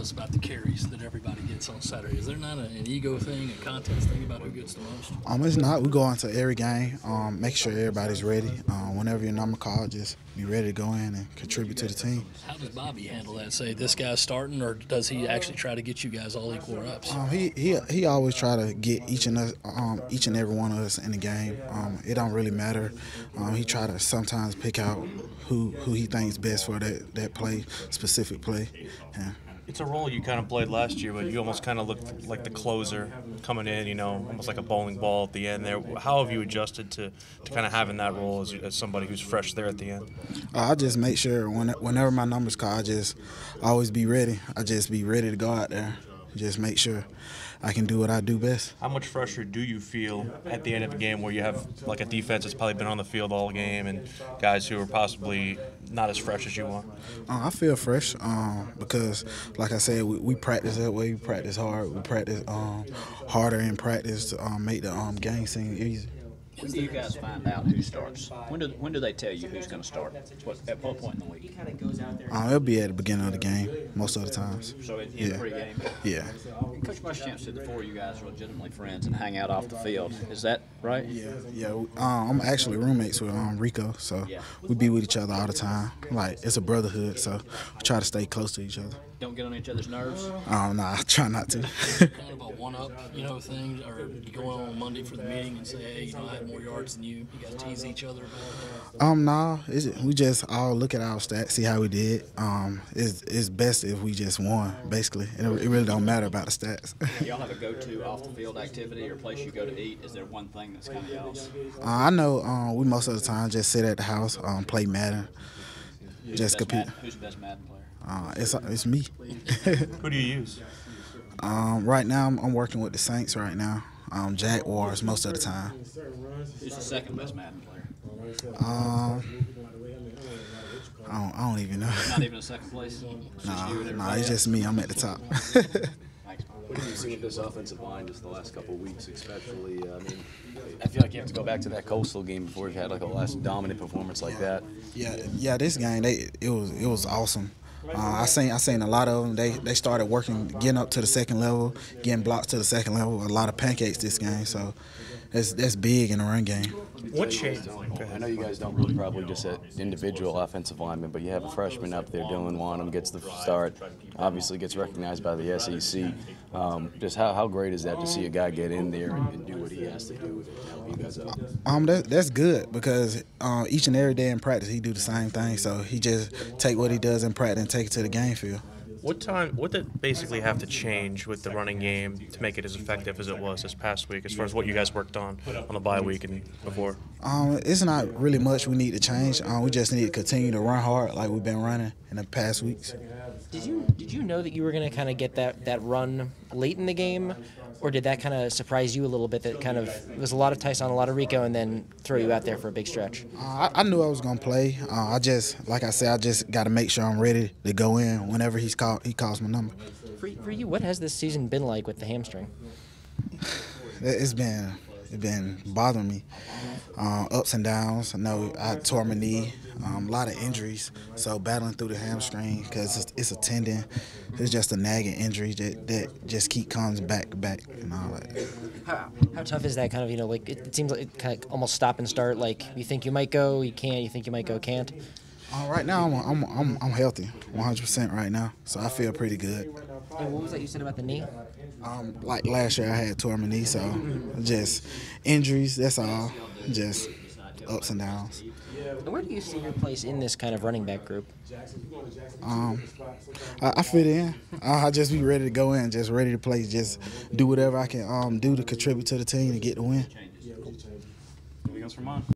us about the carries that everybody gets on Saturday. Is there not an ego thing, a contest thing about who gets the most? It's not. We go into every game, make sure everybody's ready. Whenever your number called, just be ready to go in and contribute to the team. How does Bobby handle that? Say this guy's starting, or does he actually try to get you guys all equal reps? He always try to get each and every one of us in the game. It don't really matter. He try to sometimes pick out who he thinks best for that play, specific play. Yeah. It's a role you kind of played last year, but you almost kind of looked like the closer coming in, almost like a bowling ball at the end there. How have you adjusted to kind of having that role as somebody who's fresh there at the end? I just make sure whenever my number's called, I just always be ready. I just be ready to go out there. Just make sure I can do what I do best. How much fresher do you feel at the end of a game where you have like a defense that's probably been on the field all game and guys who are possibly not as fresh as you are? I feel fresh because, like I said, we practice that way. We practice hard. We practice harder in practice to make the game seem easy. When do you guys find out who starts? When do they tell you who's going to start? At what point in the week? It'll be at the beginning of the game most of the times. So in pregame? Yeah. Coach Muschamp said the four of you guys are legitimately friends and hang out off the field. Is that right? Yeah. I'm actually roommates with Rico, so we be with each other all the time. Like, it's a brotherhood, so we try to stay close to each other. Don't get on each other's nerves? No, I try not to. Kind of a one-up, thing, or you go on Monday for the meeting and say, hey, I have more yards than you. You guys tease each other about that? No, we just all look at our stats, see how we did. It's best if we just won, basically. It really don't matter about the stats. Y'all have a go-to off-the-field activity or place you go to eat? Is there one thing that's kind of y'all's? I know we most of the time just sit at the house, play Madden, just compete. Who's the best Madden player? It's me. Who do you use? Right now, I'm working with the Saints right now. Jaguars most of the time. Who's the second best Madden player? I don't even know. Not even a second place? No, it's just me. I'm at the top. What have you seen with this offensive line just the last couple of weeks, especially? I feel like you have to go back to that Coastal game before you've had like a last dominant performance like that. Yeah. This game, it was awesome. I seen a lot of them. They started working, getting up to the second level, getting blocks to the second level. A lot of pancakes this game, so that's big in the run game. What changed? I know you guys don't really probably just at individual offensive linemen, but you have a freshman up there, Dylan Wanham, gets the start, obviously gets recognized by the SEC. Just how great is that to see a guy get in there and do what he has to do and help you guys out? That's good because each and every day in practice he do the same thing. So he just take what he does in practice and take it to the game field. What did it basically have to change with the running game to make it as effective as it was this past week, as far as what you guys worked on the bye week and before? It's not really much we need to change. We just need to continue to run hard like we've been running in the past weeks. Did you know that you were going to kind of get that run late in the game, or did that kind of surprise you a little bit? That kind of was a lot of Tyson, a lot of Rico, and then throw you out there for a big stretch. I knew I was going to play. Like I said, I just got to make sure I'm ready to go in whenever he calls my number. For you, what has this season been like with the hamstring? It's been bothering me. Ups and downs. I know I tore my knee. A lot of injuries. So battling through the hamstring because it's a tendon. It's just a nagging injury that just comes back and all that. How tough is that kind of, like it seems like it kind of almost stop and start, like you think you might go, you can't, you think you might go, can't? Right now I'm healthy, 100% right now, so I feel pretty good. And what was that you said about the knee? Like last year I had tore my knee, so just injuries, that's all, just ups and downs. And where do you see your place in this kind of running back group? I fit in. I just be ready to go in, just ready to play, just do whatever I can do to contribute to the team and get the win. Anything else for mine?